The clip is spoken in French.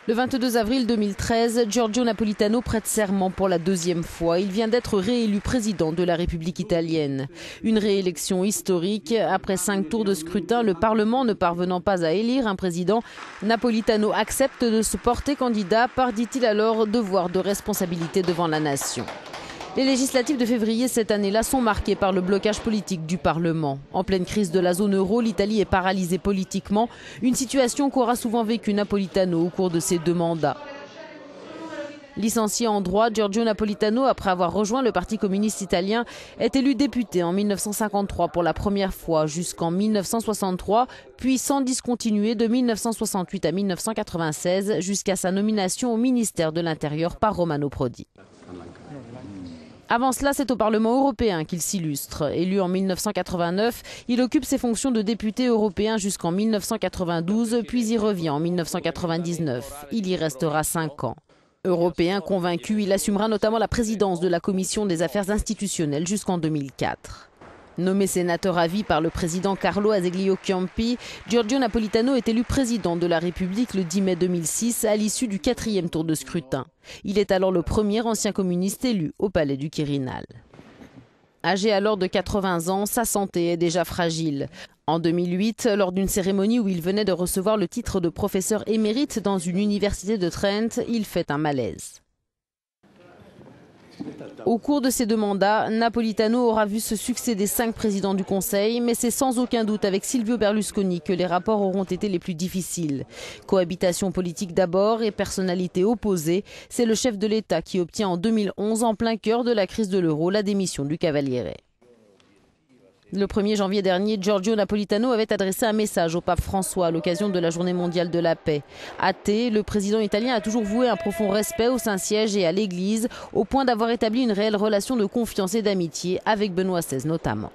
Le 22 avril 2013, Giorgio Napolitano prête serment pour la deuxième fois. Il vient d'être réélu président de la République italienne. Une réélection historique. Après 5 tours de scrutin, le Parlement ne parvenant pas à élire un président, Napolitano accepte de se porter candidat par, dit-il alors, devoir de responsabilité devant la nation. Les législatives de février cette année-là sont marquées par le blocage politique du Parlement. En pleine crise de la zone euro, l'Italie est paralysée politiquement, une situation qu'aura souvent vécue Napolitano au cours de ses 2 mandats. Licencié en droit, Giorgio Napolitano, après avoir rejoint le Parti communiste italien, est élu député en 1953 pour la première fois jusqu'en 1963, puis sans discontinuer de 1968 à 1996 jusqu'à sa nomination au ministère de l'Intérieur par Romano Prodi. Avant cela, c'est au Parlement européen qu'il s'illustre. Élu en 1989, il occupe ses fonctions de député européen jusqu'en 1992, puis y revient en 1999. Il y restera 5 ans. Européen convaincu, il assumera notamment la présidence de la Commission des affaires institutionnelles jusqu'en 2004. Nommé sénateur à vie par le président Carlo Azeglio Ciampi, Giorgio Napolitano est élu président de la République le 10 mai 2006 à l'issue du 4e tour de scrutin. Il est alors le premier ancien communiste élu au palais du Quirinal. Âgé alors de 80 ans, sa santé est déjà fragile. En 2008, lors d'une cérémonie où il venait de recevoir le titre de professeur émérite dans une université de Trent, il fait un malaise. Au cours de ces 2 mandats, Napolitano aura vu se succéder 5 présidents du Conseil, mais c'est sans aucun doute avec Silvio Berlusconi que les rapports auront été les plus difficiles. Cohabitation politique d'abord et personnalité opposée, c'est le chef de l'État qui obtient en 2011, en plein cœur de la crise de l'euro, la démission du Cavaliere. Le 1er janvier dernier, Giorgio Napolitano avait adressé un message au pape François à l'occasion de la Journée mondiale de la paix. Athée, le président italien a toujours voué un profond respect au Saint-Siège et à l'Église, au point d'avoir établi une réelle relation de confiance et d'amitié avec Benoît XVI notamment.